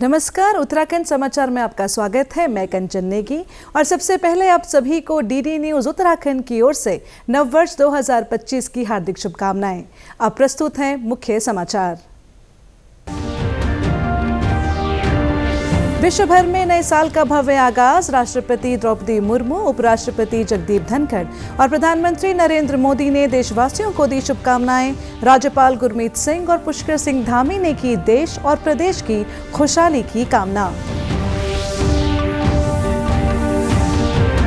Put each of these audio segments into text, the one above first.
नमस्कार, उत्तराखंड समाचार में आपका स्वागत है। मैं कंचन नेगी और सबसे पहले आप सभी को डीडी न्यूज उत्तराखंड की ओर से नववर्ष 2025 की हार्दिक शुभकामनाएं। अब प्रस्तुत हैं मुख्य समाचार। विश्व भर में नए साल का भव्य आगाज। राष्ट्रपति द्रौपदी मुर्मू, उपराष्ट्रपति जगदीप धनखड़ और प्रधानमंत्री नरेंद्र मोदी ने देशवासियों को दी शुभकामनाएं। राज्यपाल गुरमीत सिंह और पुष्कर सिंह धामी ने की देश और प्रदेश की खुशहाली की कामना।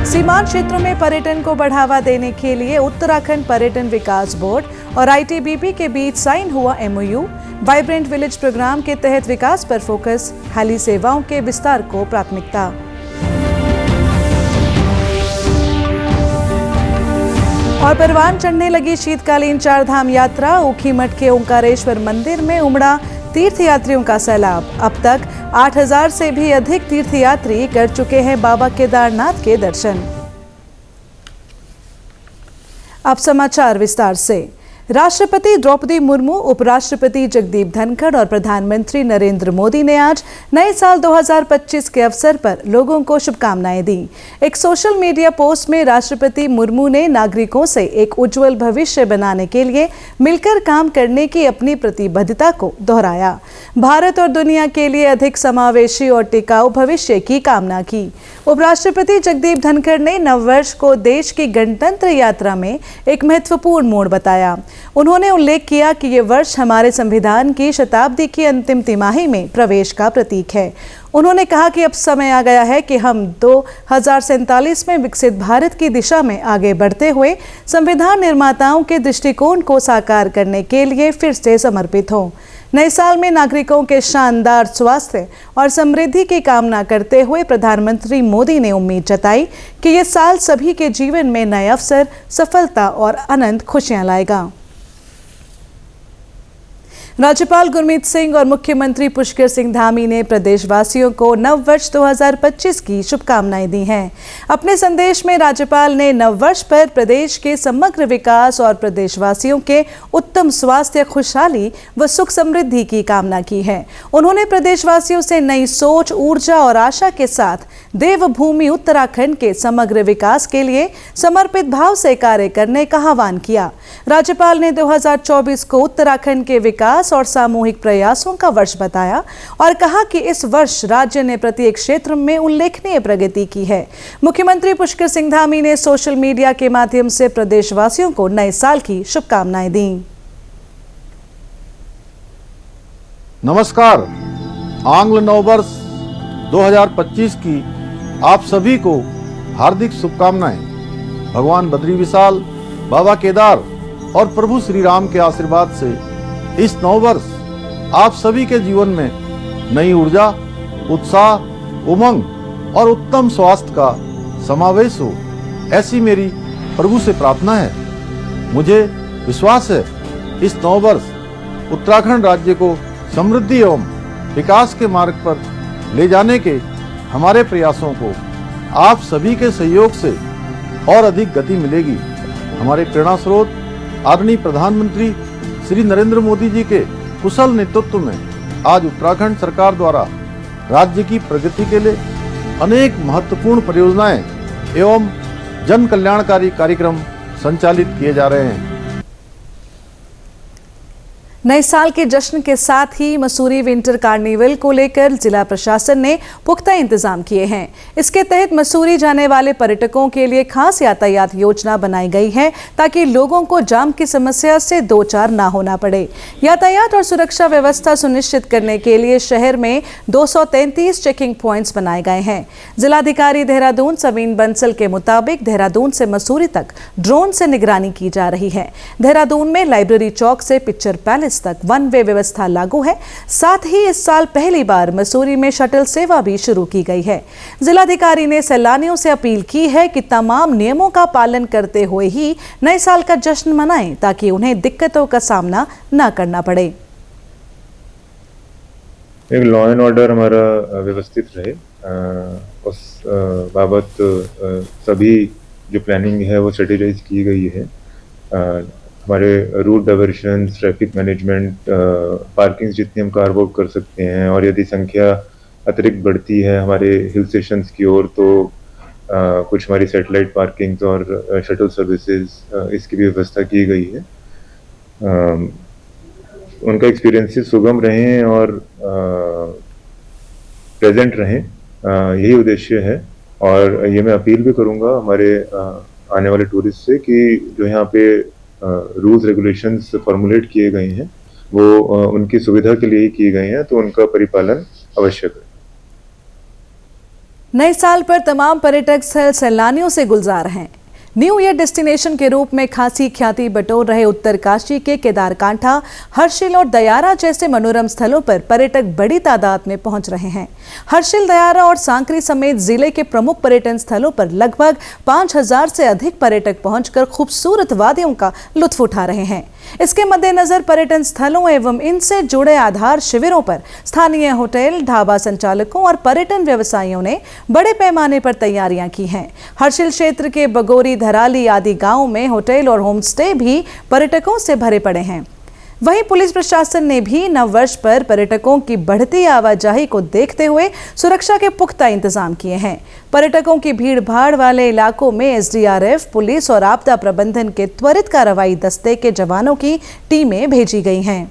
सीमांत क्षेत्रों में पर्यटन को बढ़ावा देने के लिए उत्तराखंड पर्यटन विकास बोर्ड और आईटीबीपी के बीच साइन हुआ एमओयू। वाइब्रेंट विलेज प्रोग्राम के तहत विकास पर फोकस, हेली सेवाओं के विस्तार को प्राथमिकता। और परवान चढ़ने लगी शीतकालीन चारधाम यात्रा। ऊखीमठ के ओंकारेश्वर मंदिर में उमड़ा तीर्थयात्रियों का सैलाब। अब तक 8,000 से भी अधिक तीर्थयात्री कर चुके हैं बाबा केदारनाथ के दर्शन। अब समाचार विस्तार से। राष्ट्रपति द्रौपदी मुर्मू, उपराष्ट्रपति जगदीप धनखड़ और प्रधानमंत्री नरेंद्र मोदी ने आज नए साल 2025 के अवसर पर लोगों को शुभकामनाएं दी। एक सोशल मीडिया पोस्ट में राष्ट्रपति मुर्मू ने नागरिकों से एक उज्जवल भविष्य बनाने के लिए मिलकर काम करने की अपनी प्रतिबद्धता को दोहराया। भारत और दुनिया के लिए अधिक समावेशी और टिकाऊ भविष्य की कामना की। उपराष्ट्रपति जगदीप धनखड़ ने नववर्ष को देश की गणतंत्र यात्रा में एक महत्वपूर्ण मोड़ बताया। उन्होंने उल्लेख किया कि ये वर्ष हमारे संविधान की शताब्दी की अंतिम तिमाही में प्रवेश का प्रतीक है। उन्होंने कहा कि अब समय आ गया है कि हम 2047 में विकसित भारत की दिशा में आगे बढ़ते हुए संविधान निर्माताओं के दृष्टिकोण को साकार करने के लिए फिर से समर्पित हों। नए साल में नागरिकों के शानदार स्वास्थ्य और समृद्धि की कामना करते हुए प्रधानमंत्री मोदी ने उम्मीद जताई कि ये साल सभी के जीवन में नए अवसर, सफलता और अनंत खुशियां लाएगा। राज्यपाल गुरमीत सिंह और मुख्यमंत्री पुष्कर सिंह धामी ने प्रदेशवासियों को नववर्ष 2025 की शुभकामनाएं दी हैं। अपने संदेश में राज्यपाल ने नववर्ष पर प्रदेश के समग्र विकास और प्रदेशवासियों के उत्तम स्वास्थ्य, खुशहाली व सुख समृद्धि की कामना की है। उन्होंने प्रदेशवासियों से नई सोच, ऊर्जा और आशा के साथ देवभूमि उत्तराखंड के समग्र विकास के लिए समर्पित भाव से कार्य करने का आह्वान किया। राज्यपाल ने 2024 को उत्तराखंड के विकास और सामूहिक प्रयासों का वर्ष बताया और कहा कि इस वर्ष राज्य ने प्रत्येक क्षेत्र में उल्लेखनीय प्रगति की है। मुख्यमंत्री पुष्कर सिंह धामी ने सोशल मीडिया के माध्यम से प्रदेशवासियों को नए साल की शुभकामनाएं दी। नमस्कार, आंग्ल नववर्ष 2025 की आप सभी को हार्दिक शुभकामनाएं। भगवान बद्री विशाल, बाबा केदार और प्रभु श्री राम के आशीर्वाद से इस नववर्ष आप सभी के जीवन में नई ऊर्जा, उत्साह, उमंग और उत्तम स्वास्थ्य का समावेश हो, ऐसी मेरी प्रभु से प्रार्थना है। मुझे विश्वास है इस नववर्ष उत्तराखंड राज्य को समृद्धि एवं विकास के मार्ग पर ले जाने के हमारे प्रयासों को आप सभी के सहयोग से और अधिक गति मिलेगी। हमारे प्रेरणा स्रोत आदरणीय प्रधानमंत्री श्री नरेंद्र मोदी जी के कुशल नेतृत्व में आज उत्तराखंड सरकार द्वारा राज्य की प्रगति के लिए अनेक महत्वपूर्ण परियोजनाएं एवं जन कल्याणकारी कार्यक्रम संचालित किए जा रहे हैं। नए साल के जश्न के साथ ही मसूरी विंटर कार्निवल को लेकर जिला प्रशासन ने पुख्ता इंतजाम किए हैं। इसके तहत मसूरी जाने वाले पर्यटकों के लिए खास यातायात योजना बनाई गई है ताकि लोगों को जाम की समस्या से दो चार ना होना पड़े। यातायात और सुरक्षा व्यवस्था सुनिश्चित करने के लिए शहर में 233 चेकिंग पॉइंट्स बनाए गए हैं। जिलाधिकारी देहरादून सवीन बंसल के मुताबिक देहरादून से मसूरी तक ड्रोन से निगरानी की जा रही है। देहरादून में लाइब्रेरी चौक से पिक्चर पैलेस तक वन वे व्यवस्था लागू है। साथ ही इस साल पहली बार मसूरी में शटल सेवा भी शुरू की गई है। जिलाधिकारी ने सैलानियों से अपील की है कि तमाम नियमों का पालन करते हुए ही नए साल का जश्न मनाएं ताकि उन्हें दिक्कतों का सामना न करना पड़े। एक लॉ एंड ऑर्डर हमारा व्यवस्थित रहे, उस बाबत सभी जो प्लानिंग है वो स्ट्रेटेजाइज की गई है। हमारे route diversion, traffic management, parking जितनी हम कार्व आउट कर सकते हैं और यदि संख्या अतिरिक्त बढ़ती है हमारे हिल स्टेशंस की ओर, तो कुछ हमारी सैटेलाइट पार्किंग्स और शटल सर्विसेज इसकी भी व्यवस्था की गई है। उनका एक्सपीरियंसेस सुगम रहें और प्रेजेंट रहें, यही उद्देश्य है। और ये मैं अपील भी करूंगा हमारे आने वाले टूरिस्ट से कि जो यहाँ पे रूल्स रेगुलेशंस फॉर्मुलेट किए गए हैं वो उनकी सुविधा के लिए ही किए गए हैं, तो उनका परिपालन आवश्यक है। नए साल पर तमाम पर्यटक स्थल सैलानियों से गुलजार हैं। न्यू ईयर डेस्टिनेशन के रूप में खासी ख्याति बटोर रहे उत्तरकाशी के केदारकांठा, हर्षिल और दयारा जैसे मनोरम स्थलों पर पर्यटक बड़ी तादाद में पहुंच रहे हैं। हर्षिल, दयारा और सांकरी समेत जिले के प्रमुख पर्यटन स्थलों पर लगभग 5000 से अधिक पर्यटक पहुंचकर खूबसूरत वादियों का लुत्फ उठा रहे हैं। इसके मद्देनजर पर्यटन स्थलों एवं इनसे जुड़े आधार शिविरों पर स्थानीय होटल, ढाबा संचालकों और पर्यटन व्यवसायियों ने बड़े पैमाने पर तैयारियां की हैं। हर्षिल क्षेत्र के बगोरी, धराली आदि गांवों में होटल और होम स्टे भी पर्यटकों से भरे पड़े हैं। वहीं पुलिस प्रशासन ने भी नववर्ष पर पर्यटकों की बढ़ती आवाजाही को देखते हुए सुरक्षा के पुख्ता इंतजाम किए हैं। पर्यटकों की भीड़ भाड़ वाले इलाकों में एसडीआरएफ, पुलिस और आपदा प्रबंधन के त्वरित कार्रवाई दस्ते के जवानों की टीमें भेजी गई हैं।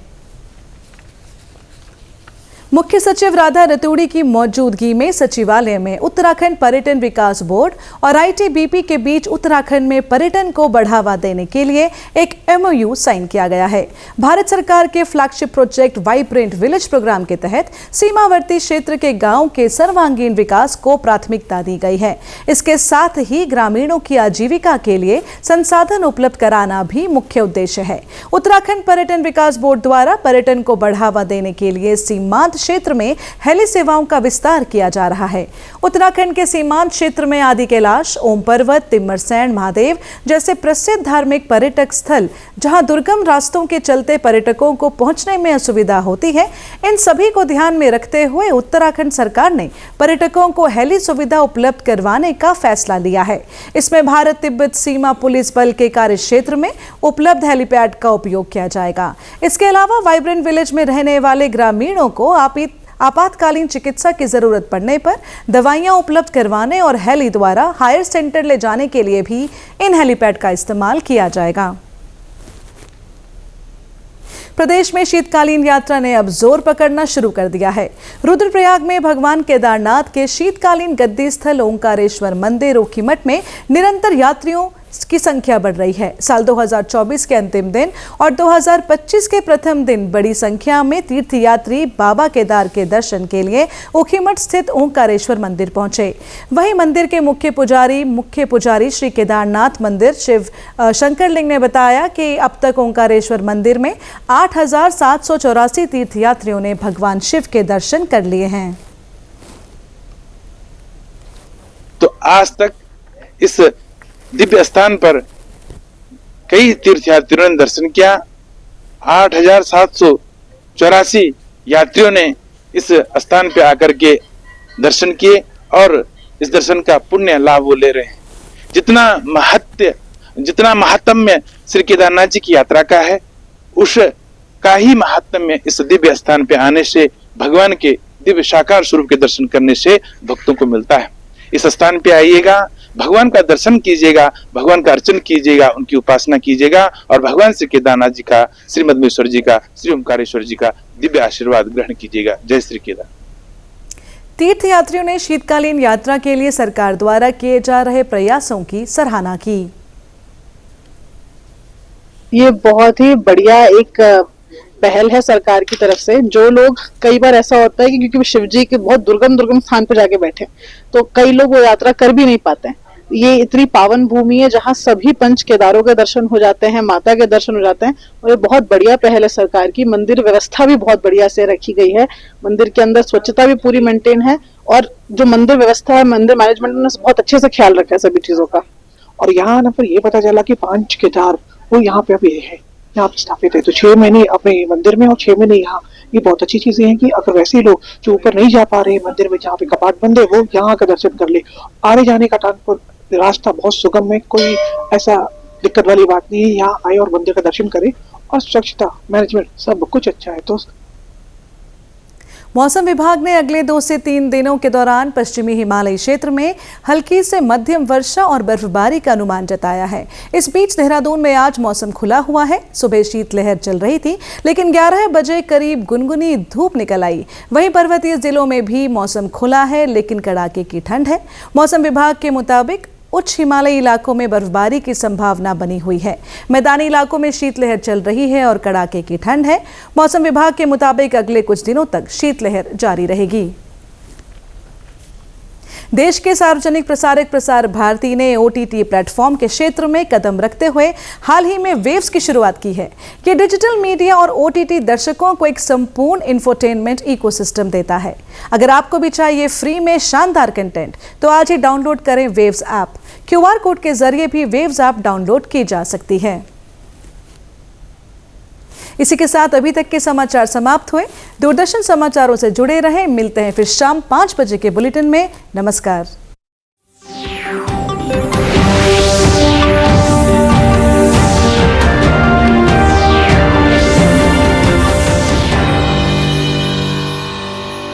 मुख्य सचिव राधा रतूड़ी की मौजूदगी में सचिवालय में उत्तराखंड पर्यटन विकास बोर्ड और आईटीबीपी के बीच उत्तराखंड में पर्यटन को बढ़ावा देने के लिए एक एमओयू साइन किया गया है। भारत सरकार के flagship project vibrant village programme के तहत सीमावर्ती क्षेत्र के गांवों के सर्वांगीण विकास को प्राथमिकता दी गई है। इसके साथ ही ग्रामीणों की आजीविका के लिए संसाधन उपलब्ध कराना भी मुख्य उद्देश्य है। उत्तराखंड पर्यटन विकास बोर्ड द्वारा पर्यटन को बढ़ावा देने के लिए सीमांत क्षेत्र में हेली सेवाओं का विस्तार किया जा रहा है। उत्तराखंड के सीमांत क्षेत्र में आदि कैलाश, ओम पर्वत, तिम्मरसैंण महादेव जैसे प्रसिद्ध धार्मिक पर्यटक स्थल, जहां दुर्गम रास्तों के चलते पर्यटकों को पहुंचने में असुविधा होती है, इन सभी को ध्यान में रखते हुए उत्तराखंड सरकार ने पर्यटकों को हेली सुविधा उपलब्ध करवाने का फैसला लिया है। इसमें भारत तिब्बत सीमा पुलिस बल के कार्य क्षेत्र में उपलब्ध हेलीपैड का उपयोग किया जाएगा। इसके अलावा वाइब्रेंट विलेज में रहने वाले ग्रामीणों को आपातकालीन चिकित्सा की जरूरत पड़ने पर दवाइयां उपलब्ध करवाने और हेली द्वारा हायर सेंटर ले जाने के लिए भी इन हेलीपैड का इस्तेमाल किया जाएगा। प्रदेश में शीतकालीन यात्रा ने अब जोर पकड़ना शुरू कर दिया है। रुद्रप्रयाग में भगवान केदारनाथ के शीतकालीन गद्दी स्थल ओंकारेश्वर मंदिर ऊखीमठ में निरंतर यात्रियों की संख्या बढ़ रही है। साल 2024 के अंतिम दिन और 2025 के प्रथम दिन बड़ी संख्या में तीर्थयात्री बाबा केदार के दर्शन के लिए ऊखीमठ स्थित ओंकारेश्वर मंदिर पहुंचे। वहीं मंदिर के मुख्य पुजारी श्री केदारनाथ मंदिर शिव शंकरलिंग ने बताया कि अब तक ओंकारेश्वर मंदिर में 8784 तीर्थयात्रियों ने भगवान शिव के दर्शन कर लिए हैं। तो आज तक इस दिव्य स्थान पर कई तीर्थयात्रियों ने दर्शन किया। 8784 यात्रियों ने इस स्थान पे आकर के दर्शन किए और इस दर्शन का पुण्य लाभ वो ले रहे हैं। जितना महात्म्य श्री केदारनाथ जी की यात्रा का है, उस का ही महात्म्य इस दिव्य स्थान पे आने से, भगवान के दिव्य साकार स्वरूप के दर्शन करने से भक्तों को मिलता है। इस स्थान पे आइएगा, भगवान का दर्शन कीजिएगा, भगवान का अर्चन कीजिएगा, उनकी उपासना कीजिएगा और भगवान श्री केदारनाथ जी का, श्री मद्मेश्वर जी का, श्री ओंकारेश्वर जी का दिव्य आशीर्वाद ग्रहण कीजिएगा। जय श्री केदार। तीर्थयात्रियों ने शीतकालीन यात्रा के लिए सरकार द्वारा किए जा रहे प्रयासों की सराहना की। ये बहुत ही बढ़िया एक पहल है सरकार की तरफ से। जो लोग, कई बार ऐसा होता है कि क्योंकि शिव जी के बहुत दुर्गम स्थान पर जाके बैठे, तो कई लोग वो यात्रा कर भी नहीं पाते हैं। ये इतनी पावन भूमि है जहाँ सभी पंच केदारों के दर्शन हो जाते हैं, माता के दर्शन हो जाते हैं, और ये बहुत बढ़िया पहल है सरकार की। मंदिर व्यवस्था भी बहुत बढ़िया से रखी गई है। मंदिर के अंदर स्वच्छता भी पूरी मेंटेन है और जो मंदिर व्यवस्था है, मंदिर मैनेजमेंट ने बहुत अच्छे से ख्याल रखा है सभी चीजों का। और यहाँ आने पर ये पता चला कि 5 केदार वो यहाँ पे अभी है, यहाँ पे स्थापित है। तो 6 महीने अपने मंदिर में और 6 महीने यहाँ, ये बहुत अच्छी चीजें हैं कि अगर वैसे लोग जो ऊपर नहीं जा पा रहे मंदिर में, जहाँ पे कपाट बंद है, वो यहाँ का दर्शन कर ले। आने जाने का रास्ता बहुत सुगम है, कोई ऐसा दिक्कत वाली बात नहीं है। यहाँ आए और मंदिर का दर्शन करे और स्वच्छता मैनेजमेंट सब कुछ अच्छा है। तो मौसम विभाग ने अगले 2 से 3 दिनों के दौरान पश्चिमी हिमालयी क्षेत्र में हल्की से मध्यम वर्षा और बर्फबारी का अनुमान जताया है। इस बीच देहरादून में आज मौसम खुला हुआ है। सुबह शीतलहर चल रही थी, लेकिन 11 बजे करीब गुनगुनी धूप निकल आई। वहीं पर्वतीय जिलों में भी मौसम खुला है, लेकिन कड़ाके की ठंड है। मौसम विभाग के मुताबिक उच्च हिमालयी इलाकों में बर्फबारी की संभावना बनी हुई है। मैदानी इलाकों में शीतलहर चल रही है और कड़ाके की ठंड है। मौसम विभाग के मुताबिक अगले कुछ दिनों तक शीतलहर जारी रहेगी। देश के सार्वजनिक प्रसारक प्रसार भारती ने OTT प्लेटफॉर्म के क्षेत्र में कदम रखते हुए हाल ही में वेव्स की शुरुआत की है। ये डिजिटल मीडिया और OTT दर्शकों को एक संपूर्ण इंफोटेनमेंट इकोसिस्टम देता है। अगर आपको भी चाहिए फ्री में शानदार कंटेंट, तो आज ही डाउनलोड करें वेव्स ऐप। QR कोड के जरिए भी वेव्स ऐप डाउनलोड की जा सकती है। इसी के साथ अभी तक के समाचार समाप्त हुए। दूरदर्शन समाचारों से जुड़े रहें। मिलते हैं फिर शाम 5 बजे के बुलेटिन में। नमस्कार।